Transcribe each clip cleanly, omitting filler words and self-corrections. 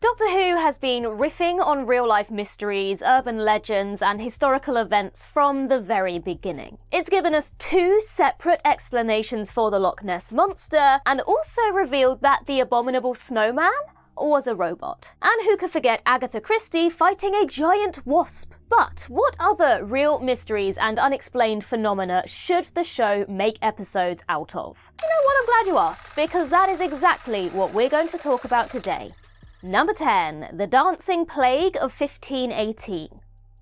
Doctor Who has been riffing on real-life mysteries, urban legends, and historical events from the very beginning. It's given us 2 separate explanations for the Loch Ness Monster, and also revealed that the abominable snowman was a robot. And who could forget Agatha Christie fighting a giant wasp? But what other real mysteries and unexplained phenomena should the show make episodes out of? You know what, I'm glad you asked, because that is exactly what we're going to talk about today. Number 10. The Dancing Plague of 1518.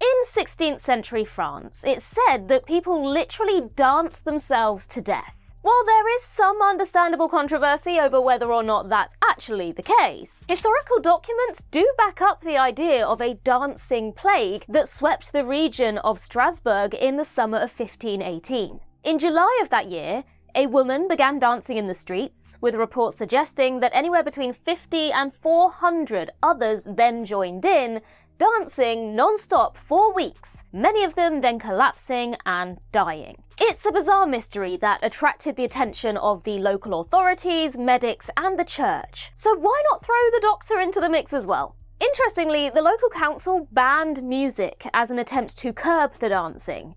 In 16th century France, it's said that people literally danced themselves to death. While there is some understandable controversy over whether or not that's actually the case, historical documents do back up the idea of a dancing plague that swept the region of Strasbourg in the summer of 1518. In July of that year, a woman began dancing in the streets, with reports suggesting that anywhere between 50 and 400 others then joined in, dancing non-stop for weeks, many of them then collapsing and dying. It's a bizarre mystery that attracted the attention of the local authorities, medics, and the church. So why not throw the Doctor into the mix as well? Interestingly, the local council banned music as an attempt to curb the dancing.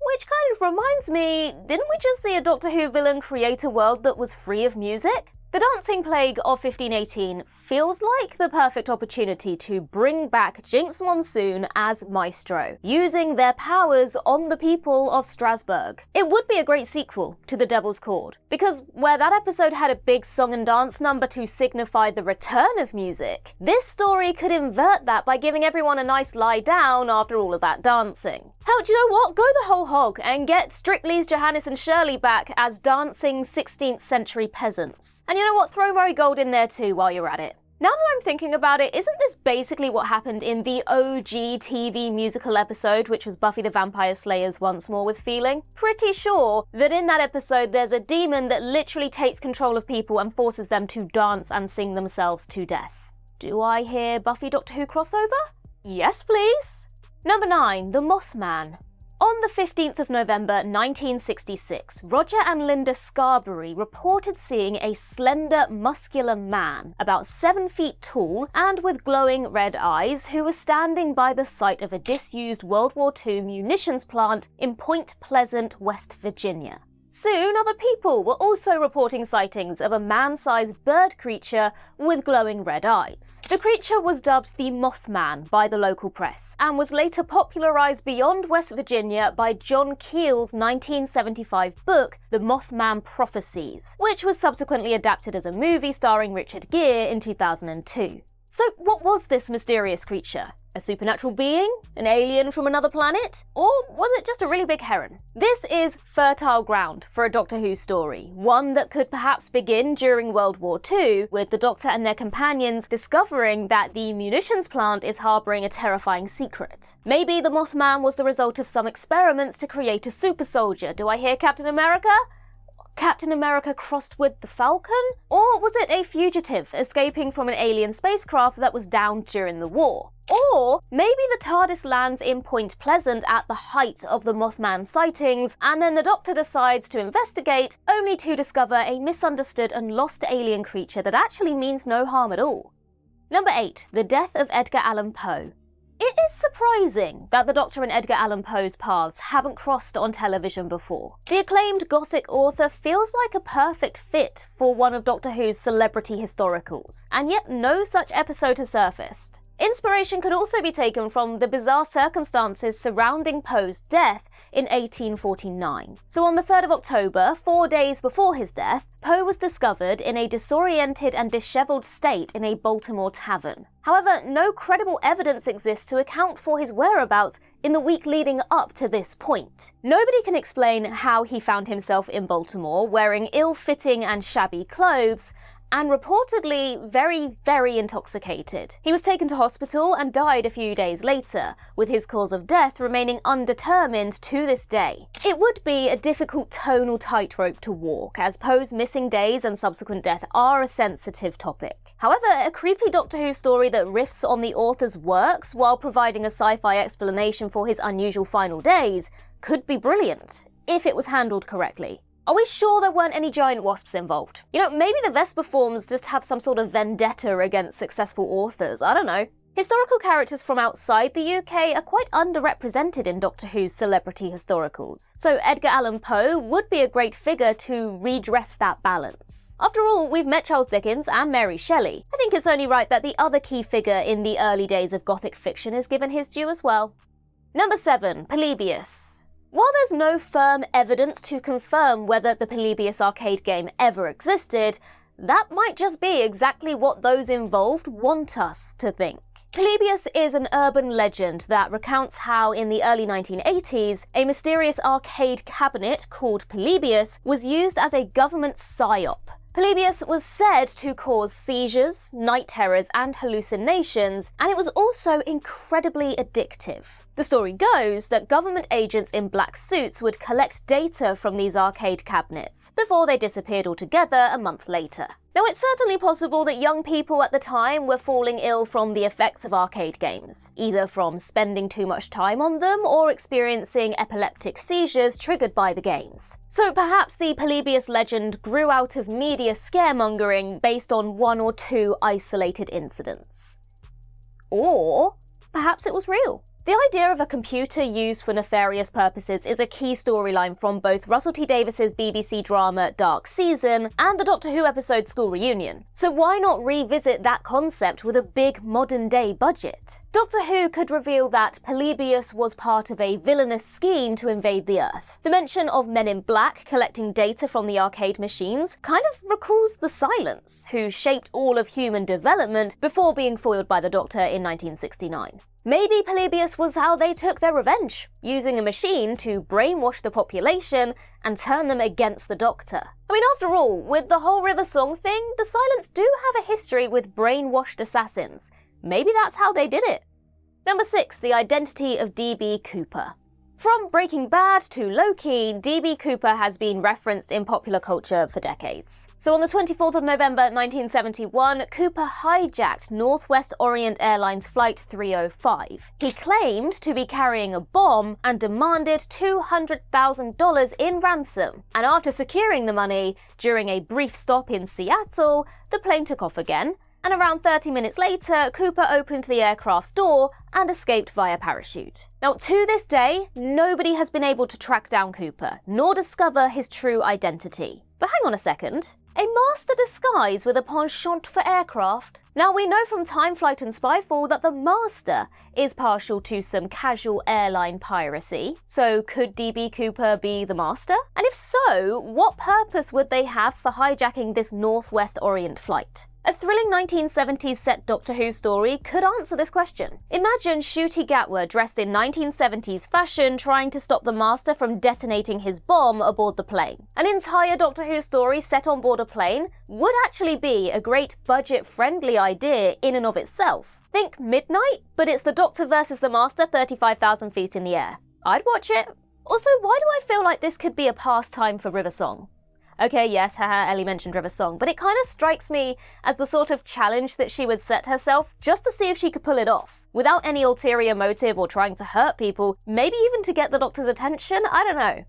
Which kind of reminds me, didn't we just see a Doctor Who villain create a world that was free of music? The Dancing Plague of 1518 feels like the perfect opportunity to bring back Jinx Monsoon as Maestro, using their powers on the people of Strasbourg. It would be a great sequel to The Devil's Chord, because where that episode had a big song and dance number to signify the return of music, this story could invert that by giving everyone a nice lie down after all of that dancing. Hell, do you know what? Go the whole hog and get Strictly's Johannes and Shirley back as dancing 16th century peasants. And you know what? Throw Murray Gold in there too while you're at it. Now that I'm thinking about it, isn't this basically what happened in the OG TV musical episode, which was Buffy the Vampire Slayer's Once More with Feeling? Pretty sure that in that episode there's a demon that literally takes control of people and forces them to dance and sing themselves to death. Do I hear Buffy Doctor Who crossover? Yes, please. Number 9. The Moth Man. On the 15th of November 1966, Roger and Linda Scarberry reported seeing a slender, muscular man, about 7 feet tall and with glowing red eyes, who was standing by the site of a disused World War II munitions plant in Point Pleasant, West Virginia. Soon, other people were also reporting sightings of a man-sized bird creature with glowing red eyes. The creature was dubbed the Moth Man by the local press, and was later popularized beyond West Virginia by John Keel's 1975 book, The Moth Man Prophecies, which was subsequently adapted as a movie starring Richard Gere in 2002. So what was this mysterious creature? A supernatural being? An alien from another planet? Or was it just a really big heron? This is fertile ground for a Doctor Who story, one that could perhaps begin during World War II, with the Doctor and their companions discovering that the munitions plant is harbouring a terrifying secret. Maybe the Mothman was the result of some experiments to create a super soldier. Do I hear Captain America? Captain America crossed with the Falcon? Or was it a fugitive escaping from an alien spacecraft that was downed during the war? Or maybe the TARDIS lands in Point Pleasant at the height of the Mothman sightings, and then the Doctor decides to investigate, only to discover a misunderstood and lost alien creature that actually means no harm at all. Number 8. The Death of Edgar Allan Poe. It is surprising that the Doctor and Edgar Allan Poe's paths haven't crossed on television before. The acclaimed Gothic author feels like a perfect fit for one of Doctor Who's celebrity historicals, and yet no such episode has surfaced. Inspiration could also be taken from the bizarre circumstances surrounding Poe's death in 1849. So on the 3rd of October, 4 days before his death, Poe was discovered in a disoriented and dishevelled state in a Baltimore tavern. However, no credible evidence exists to account for his whereabouts in the week leading up to this point. Nobody can explain how he found himself in Baltimore wearing ill-fitting and shabby clothes, and reportedly very intoxicated. He was taken to hospital and died a few days later, with his cause of death remaining undetermined to this day. It would be a difficult tonal tightrope to walk, as Poe's missing days and subsequent death are a sensitive topic. However, a creepy Doctor Who story that riffs on the author's works while providing a sci-fi explanation for his unusual final days could be brilliant, if it was handled correctly. Are we sure there weren't any giant wasps involved? You know, maybe the Vesper forms just have some sort of vendetta against successful authors, I don't know. Historical characters from outside the UK are quite underrepresented in Doctor Who's celebrity historicals, so Edgar Allan Poe would be a great figure to redress that balance. After all, we've met Charles Dickens and Mary Shelley. I think it's only right that the other key figure in the early days of Gothic fiction is given his due as well. Number 7. Polybius. While there's no firm evidence to confirm whether the Polybius arcade game ever existed, that might just be exactly what those involved want us to think. Polybius is an urban legend that recounts how in the early 1980s, a mysterious arcade cabinet called Polybius was used as a government psyop. Polybius was said to cause seizures, night terrors, and hallucinations, and it was also incredibly addictive. The story goes that government agents in black suits would collect data from these arcade cabinets before they disappeared altogether a month later. Now, it's certainly possible that young people at the time were falling ill from the effects of arcade games, either from spending too much time on them or experiencing epileptic seizures triggered by the games. So perhaps the Polybius legend grew out of media scaremongering based on one or two isolated incidents. Or perhaps it was real. The idea of a computer used for nefarious purposes is a key storyline from both Russell T Davies's BBC drama Dark Season and the Doctor Who episode School Reunion. So why not revisit that concept with a big modern-day budget? Doctor Who could reveal that Polybius was part of a villainous scheme to invade the Earth. The mention of Men in Black collecting data from the arcade machines kind of recalls the Silence, who shaped all of human development before being foiled by the Doctor in 1969. Maybe Polybius was how they took their revenge, using a machine to brainwash the population and turn them against the Doctor. I mean, after all, with the whole River Song thing, the Silence do have a history with brainwashed assassins. Maybe that's how they did it. Number 6. The identity of D.B. Cooper. From Breaking Bad to Loki, D.B. Cooper has been referenced in popular culture for decades. So on the 24th of November 1971, Cooper hijacked Northwest Orient Airlines Flight 305. He claimed to be carrying a bomb and demanded $200,000 in ransom. And after securing the money, during a brief stop in Seattle, the plane took off again, and around 30 minutes later, Cooper opened the aircraft's door and escaped via parachute. Now, to this day, nobody has been able to track down Cooper, nor discover his true identity. But hang on a second. A master disguise with a penchant for aircraft? Now, we know from Time Flight and Spyfall that the Master is partial to some casual airline piracy. So could D.B. Cooper be the Master? And if so, what purpose would they have for hijacking this Northwest Orient flight? A thrilling 1970s set Doctor Who story could answer this question. Imagine Ncuti Gatwa dressed in 1970s fashion trying to stop the Master from detonating his bomb aboard the plane. An entire Doctor Who story set on board a plane would actually be a great budget-friendly idea in and of itself. Think Midnight, but it's the Doctor versus the Master 35,000 feet in the air. I'd watch it. Also, why do I feel like this could be a pastime for River Song? Okay, yes, haha, Ellie mentioned River Song, but it kind of strikes me as the sort of challenge that she would set herself just to see if she could pull it off. Without any ulterior motive or trying to hurt people, maybe even to get the Doctor's attention, I don't know.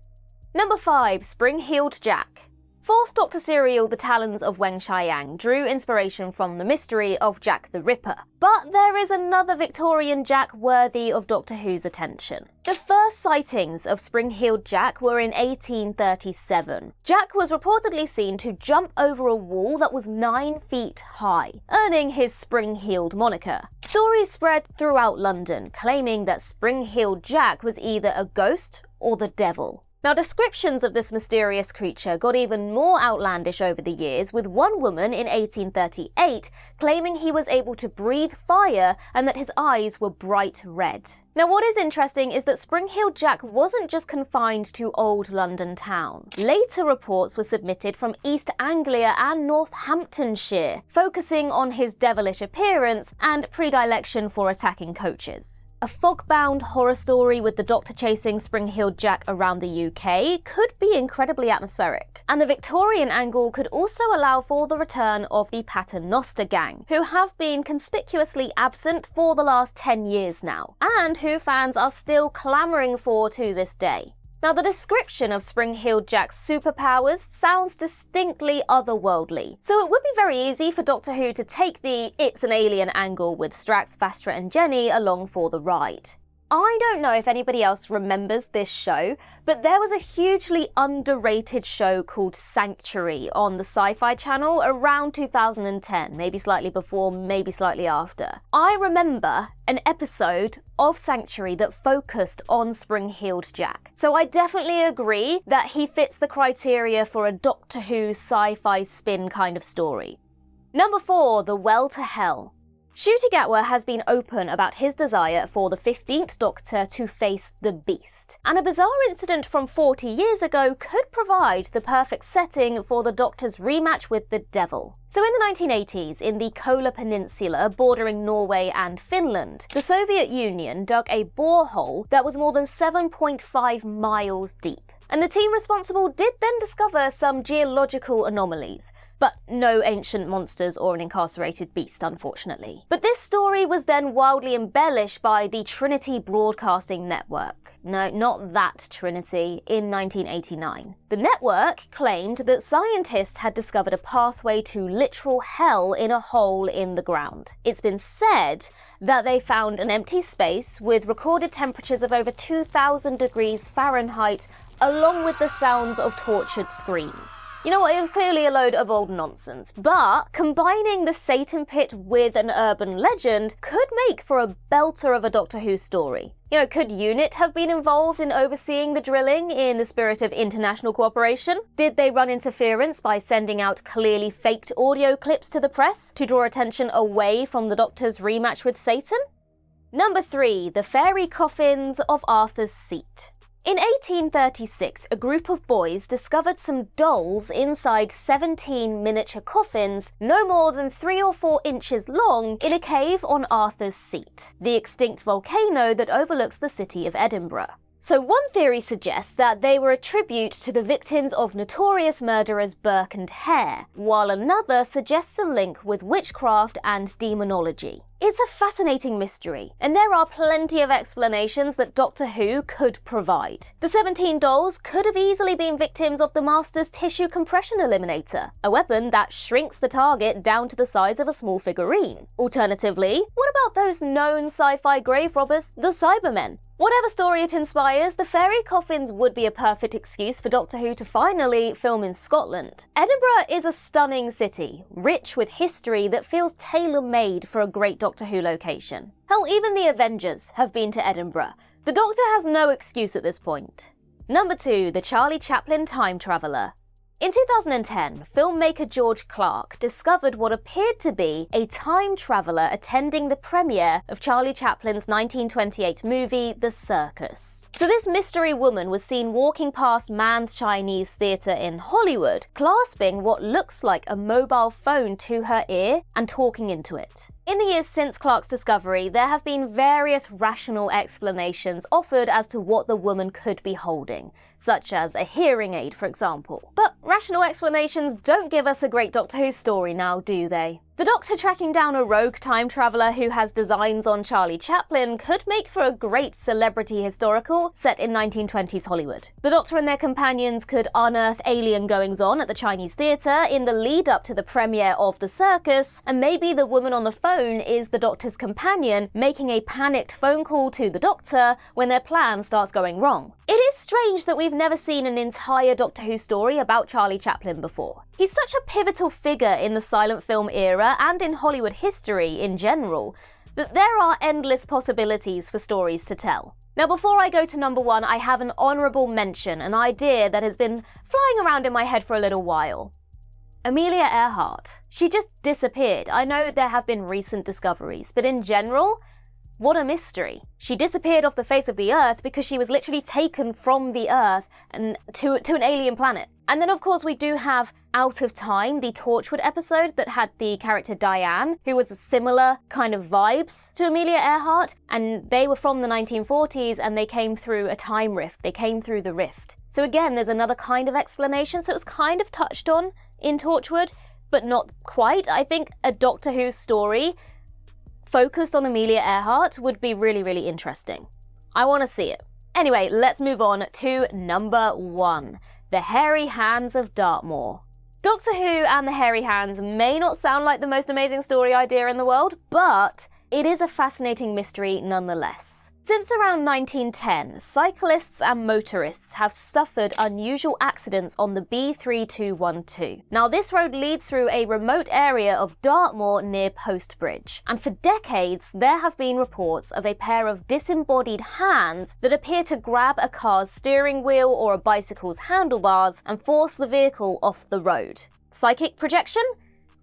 Number 5. Spring-Heeled Jack. Fourth Doctor serial The Talons of Weng-Chiang drew inspiration from the mystery of Jack the Ripper. But there is another Victorian Jack worthy of Doctor Who's attention. The first sightings of Spring-Heeled Jack were in 1837. Jack was reportedly seen to jump over a wall that was 9 feet high, earning his Spring-Heeled moniker. Stories spread throughout London, claiming that Spring-Heeled Jack was either a ghost or the devil. Now, descriptions of this mysterious creature got even more outlandish over the years, with one woman in 1838 claiming he was able to breathe fire and that his eyes were bright red. Now, what is interesting is that Spring-Heeled Jack wasn't just confined to old London town. Later reports were submitted from East Anglia and Northamptonshire, focusing on his devilish appearance and predilection for attacking coaches. A fog-bound horror story with the Doctor chasing Spring-Heeled Jack around the UK could be incredibly atmospheric. And the Victorian angle could also allow for the return of the Paternoster gang, who have been conspicuously absent for the last 10 years now, and who fans are still clamouring for to this day. Now, the description of Spring-Heeled Jack's superpowers sounds distinctly otherworldly, so it would be very easy for Doctor Who to take the "it's an alien" angle with Strax, Vastra and Jenny along for the ride. I don't know if anybody else remembers this show, but there was a hugely underrated show called Sanctuary on the Sci-Fi Channel around 2010, maybe slightly before, maybe slightly after. I remember an episode of Sanctuary that focused on Spring-Heeled Jack. So I definitely agree that he fits the criteria for a Doctor Who sci-fi spin kind of story. Number 4, The Well to Hell. Ncuti Gatwa has been open about his desire for the 15th Doctor to face the Beast, and a bizarre incident from 40 years ago could provide the perfect setting for the Doctor's rematch with the Devil. So in the 1980s, in the Kola Peninsula bordering Norway and Finland, the Soviet Union dug a borehole that was more than 7.5 miles deep. And the team responsible did then discover some geological anomalies, but no ancient monsters or an incarcerated beast, unfortunately. But this story was then wildly embellished by the Trinity Broadcasting Network. No, not that Trinity, in 1989. The network claimed that scientists had discovered a pathway to literal hell in a hole in the ground. It's been said that they found an empty space with recorded temperatures of over 2,000 degrees Fahrenheit, along with the sounds of tortured screams. You know what, it was clearly a load of old nonsense, but combining the Satan Pit with an urban legend could make for a belter of a Doctor Who story. You know, could UNIT have been involved in overseeing the drilling in the spirit of international cooperation? Did they run interference by sending out clearly faked audio clips to the press to draw attention away from the Doctor's rematch with Satan? Number 3, The Fairy Coffins of Arthur's Seat. In 1836, a group of boys discovered some dolls inside 17 miniature coffins, no more than 3 or 4 inches long, in a cave on Arthur's Seat, the extinct volcano that overlooks the city of Edinburgh. So one theory suggests that they were a tribute to the victims of notorious murderers Burke and Hare, while another suggests a link with witchcraft and demonology. It's a fascinating mystery, and there are plenty of explanations that Doctor Who could provide. The 17 dolls could have easily been victims of the Master's tissue compression eliminator, a weapon that shrinks the target down to the size of a small figurine. Alternatively, what about those known sci-fi grave robbers, the Cybermen? Whatever story it inspires, the Fairy Coffins would be a perfect excuse for Doctor Who to finally film in Scotland. Edinburgh is a stunning city, rich with history that feels tailor-made for a great Doctor Who location. Hell, even the Avengers have been to Edinburgh. The Doctor has no excuse at this point. Number 2, The Charlie Chaplin Time Traveller. In 2010, filmmaker George Clark discovered what appeared to be a time traveller attending the premiere of Charlie Chaplin's 1928 movie, The Circus. So this mystery woman was seen walking past Mann's Chinese Theatre in Hollywood, clasping what looks like a mobile phone to her ear and talking into it. In the years since Clark's discovery, there have been various rational explanations offered as to what the woman could be holding, such as a hearing aid, for example. But rational explanations don't give us a great Doctor Who story now, do they? The Doctor tracking down a rogue time traveller who has designs on Charlie Chaplin could make for a great celebrity historical set in 1920s Hollywood. The Doctor and their companions could unearth alien goings-on at the Chinese theatre in the lead-up to the premiere of The Circus, and maybe the woman on the phone is the Doctor's companion making a panicked phone call to the Doctor when their plan starts going wrong. It is strange that we've never seen an entire Doctor Who story about Charlie Chaplin before. He's such a pivotal figure in the silent film era and in Hollywood history in general, that there are endless possibilities for stories to tell. Now, before I go to number 1, I have an honourable mention, an idea that has been flying around in my head for a little while. Amelia Earhart. She just disappeared. I know there have been recent discoveries, but in general, what a mystery. She disappeared off the face of the Earth because she was literally taken from the Earth and to an alien planet. And then, of course, we do have Out of Time, the Torchwood episode that had the character Diane, who was similar kind of vibes to Amelia Earhart, and they were from the 1940s and they came through a time rift. They came through the rift. So again, there's another kind of explanation. So it was kind of touched on in Torchwood, but not quite. I think a Doctor Who story focused on Amelia Earhart would be really, really interesting. I want to see it. Anyway, let's move on to number 1, the Hairy Hands of Dartmore. Doctor Who and the Hairy Hands may not sound like the most amazing story idea in the world, but it is a fascinating mystery nonetheless. Since around 1910, cyclists and motorists have suffered unusual accidents on the B3212. Now, this road leads through a remote area of Dartmore near Post Bridge, and for decades there have been reports of a pair of disembodied hands that appear to grab a car's steering wheel or a bicycle's handlebars and force the vehicle off the road. Psychic projection?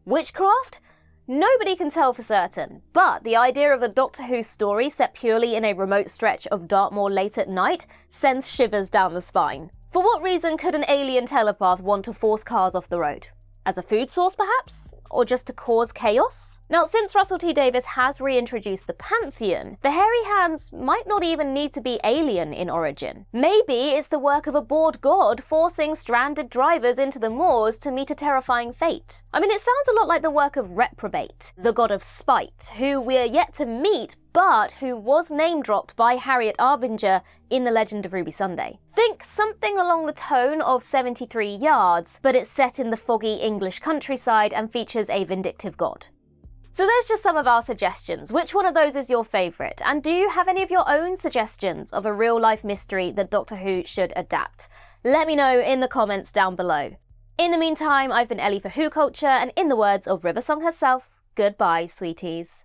Witchcraft? Nobody can tell for certain, but the idea of a Doctor Who story set purely in a remote stretch of Dartmoor late at night sends shivers down the spine. For what reason could an alien telepath want to force cars off the road? As a food source, perhaps? Or just to cause chaos? Now, since Russell T Davies has reintroduced the Pantheon, the Hairy Hands might not even need to be alien in origin. Maybe it's the work of a bored god forcing stranded drivers into the moors to meet a terrifying fate. I mean, it sounds a lot like the work of Reprobate, the god of spite, who we're yet to meet, but who was name-dropped by Harriet Arbinger in The Legend of Ruby Sunday. Think something along the tone of 73 Yards, but it's set in the foggy English countryside and features a vindictive god. So there's just some of our suggestions. Which one of those is your favourite? And do you have any of your own suggestions of a real-life mystery that Doctor Who should adapt? Let me know in the comments down below. In the meantime, I've been Ellie for WhoCulture, and in the words of River Song herself, goodbye, sweeties.